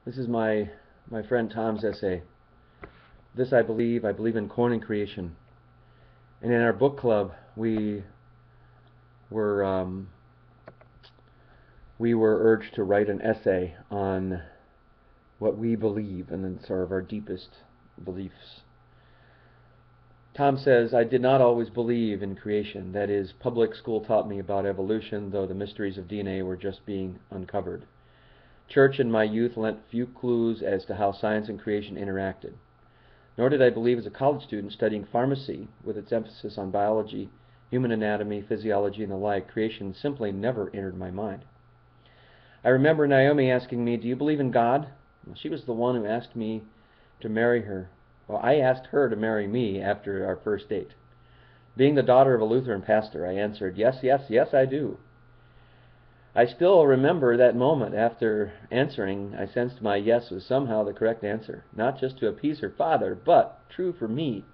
This is my friend Tom's essay. This I believe in corn and creation. And in our book club, we were urged to write an essay on what we believe and then sort of our deepest beliefs. Tom says, I did not always believe in creation. That is, public school taught me about evolution, though the mysteries of DNA were just being uncovered. Church in my youth lent few clues as to how science and creation interacted. Nor did I believe as a college student studying pharmacy, with its emphasis on biology, human anatomy, physiology, and the like, creation simply never entered my mind. I remember Naomi asking me, do you believe in God? Well, she was the one who asked me to marry her. Well, I asked her to marry me after our first date. Being the daughter of a Lutheran pastor, I answered, yes, yes, yes, I do. I still remember that moment. After answering, I sensed my yes was somehow the correct answer, not just to appease her father, but true for me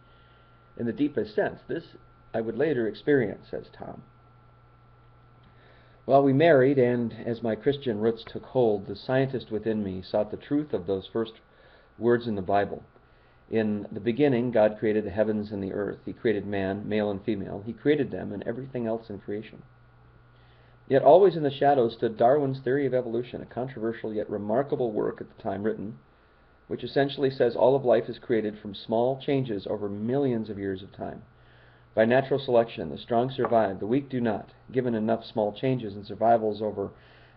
in the deepest sense. This I would later experience, says Tom. Well, we married, and as my Christian roots took hold, the scientist within me sought the truth of those first words in the Bible. In the beginning, God created the heavens and the earth. He created man, male and female. He created them and everything else in creation. Yet always in the shadows stood Darwin's theory of evolution, a controversial yet remarkable work at the time written, which essentially says all of life is created from small changes over millions of years of time. By natural selection, the strong survive, the weak do not. Given enough small changes and survivals over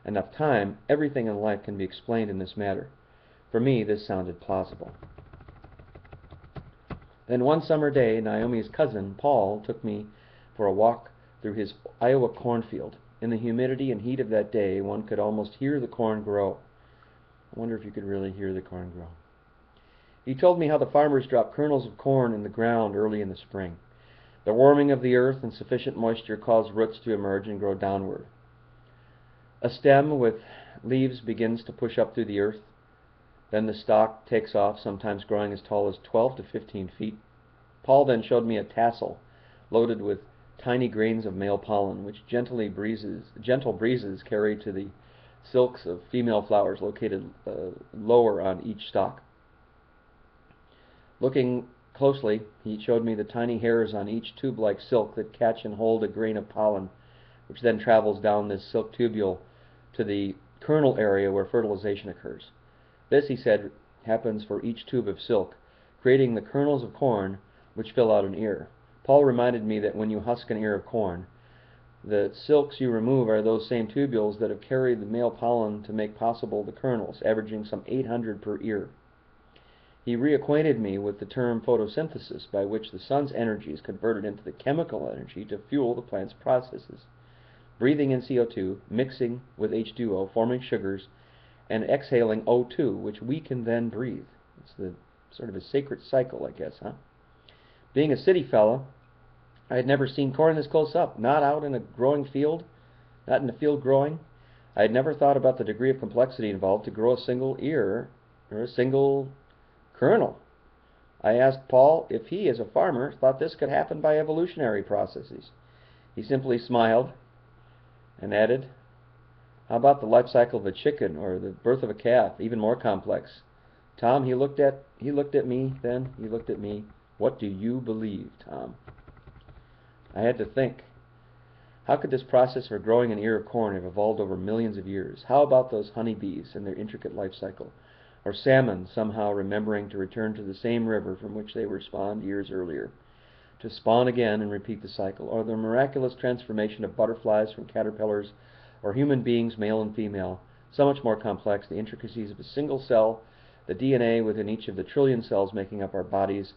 enough time, everything in life can be explained in this manner. For me, this sounded plausible. Then one summer day, Naomi's cousin, Paul, took me for a walk through his Iowa cornfield. In the humidity and heat of that day, one could almost hear the corn grow. I wonder if you could really hear the corn grow. He told me how the farmers drop kernels of corn in the ground early in the spring. The warming of the earth and sufficient moisture cause roots to emerge and grow downward. A stem with leaves begins to push up through the earth. Then the stalk takes off, sometimes growing as tall as 12 to 15 feet. Paul then showed me a tassel loaded with tiny grains of male pollen, which gentle breezes carry to the silks of female flowers located lower on each stalk. Looking closely, he showed me the tiny hairs on each tube-like silk that catch and hold a grain of pollen, which then travels down this silk tubule to the kernel area where fertilization occurs. This, he said, happens for each tube of silk, creating the kernels of corn which fill out an ear. Paul reminded me that when you husk an ear of corn, the silks you remove are those same tubules that have carried the male pollen to make possible the kernels, averaging some 800 per ear. He reacquainted me with the term photosynthesis, by which the sun's energy is converted into the chemical energy to fuel the plant's processes. Breathing in CO2, mixing with H2O, forming sugars, and exhaling O2, which we can then breathe. It's the sort of a sacred cycle, I guess, huh? Being a city fella, I had never seen corn this close up, not out in a growing field, not in a field growing. I had never thought about the degree of complexity involved to grow a single ear or a single kernel. I asked Paul if he, as a farmer, thought this could happen by evolutionary processes. He simply smiled and added, how about the life cycle of a chicken or the birth of a calf, even more complex? Tom, he looked at me. What do you believe, Tom? I had to think. How could this process for growing an ear of corn have evolved over millions of years? How about those honeybees and their intricate life cycle? Or salmon somehow remembering to return to the same river from which they were spawned years earlier, to spawn again and repeat the cycle? Or the miraculous transformation of butterflies from caterpillars, or human beings, male and female, so much more complex, the intricacies of a single cell, the DNA within each of the trillion cells making up our bodies,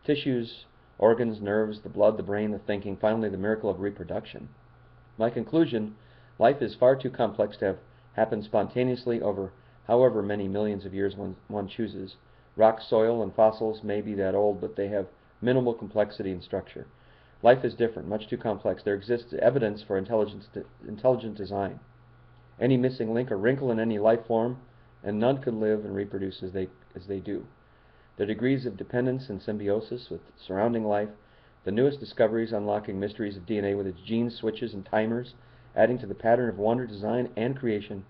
tissues, organs, nerves, the blood, the brain, the thinking, finally the miracle of reproduction. My conclusion, life is far too complex to have happened spontaneously over however many millions of years one chooses. Rock, soil, and fossils may be that old, but they have minimal complexity and structure. Life is different, much too complex. There exists evidence for intelligent design. Any missing link or wrinkle in any life form, and none could live and reproduce as they do. The degrees of dependence and symbiosis with surrounding life, the newest discoveries unlocking mysteries of DNA with its gene switches and timers, adding to the pattern of wonder, design, and creation,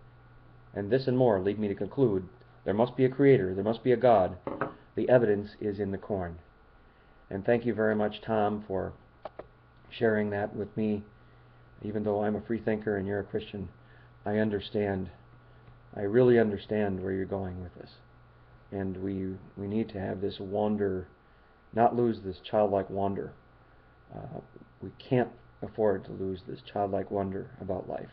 and this and more lead me to conclude There must be a creator. There must be a God. The evidence is in the corn. And thank you very much, Tom, for sharing that with me. Even though I'm a free thinker and you're a Christian, I understand. I really understand where you're going with this. And we need to have this wonder, not lose this childlike wonder. We can't afford to lose this childlike wonder about life.